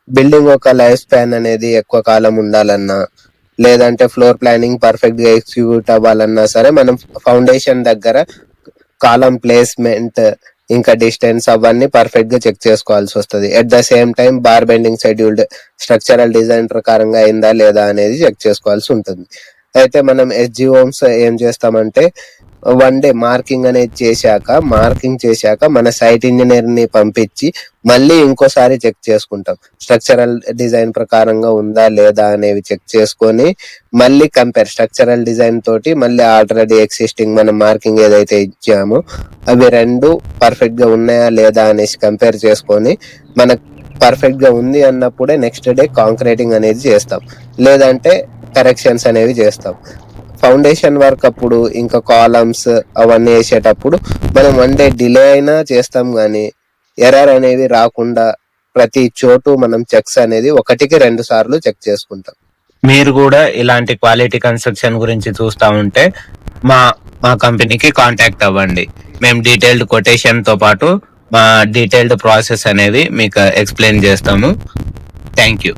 Building ఒక life span అనేది ఎక్కువ కాలం ఉండాలన్నా, లేదంటే ఫ్లోర్ ప్లానింగ్ పర్ఫెక్ట్ గా ఎగ్జిక్యూట్ అవ్వాలన్నా సరే మనం ఫౌండేషన్ దగ్గర కాలం ప్లేస్మెంట్ ఇంకా డిస్టెన్స్ అవన్నీ పర్ఫెక్ట్ గా చెక్ చేసుకోవాల్సి వస్తుంది. At the same time bar bending scheduled structural design ప్రకారంగా అయిందా లేదా అనేది చెక్ చేసుకోవాల్సి ఉంటుంది. అయితే మనం ఎస్జీ హోమ్స్ ఏం చేస్తామంటే వన్ డే మార్కింగ్ చేశాక మన సైట్ ఇంజనీర్ ని పంపించి మళ్ళీ ఇంకోసారి చెక్ చేసుకుంటాం. స్ట్రక్చరల్ డిజైన్ ప్రకారంగా ఉందా లేదా అనేవి చెక్ చేసుకొని మళ్ళీ స్ట్రక్చరల్ డిజైన్ తోటి మళ్ళీ ఆల్రెడీ ఎగ్జిస్టింగ్ మనం మార్కింగ్ ఏదైతే ఇచ్చామో అవి రెండు పర్ఫెక్ట్ గా ఉన్నాయా లేదా అనేసి కంపేర్ చేసుకొని మనకు పర్ఫెక్ట్ గా ఉంది అన్నప్పుడే నెక్స్ట్ డే కాంక్రీటింగ్ అనేది చేస్తాం, లేదంటే కరెక్షన్స్ అనేవి చేస్తాం. ఫౌండేషన్ వర్క్ అప్పుడు ఇంకా కాలమ్స్ అవన్నీ వేసేటప్పుడు మనం వన్ డే డిలే అయినా చేస్తాం, కానీ ఎర్రర్ అనేవి రాకుండా ప్రతి చోటు మనం చెక్స్ అనేది 1-2 సార్లు చెక్ చేసుకుంటాం. మీరు కూడా ఇలాంటి క్వాలిటీ కన్స్ట్రక్షన్ గురించి చూస్తూ ఉంటే మా మా కంపెనీకి కాంటాక్ట్ అవ్వండి. మేము డీటెయిల్డ్ కొటేషన్ తో పాటు మా డీటెయిల్డ్ ప్రాసెస్ అనేది మీకు ఎక్స్ప్లెయిన్ చేస్తాము. Thank you.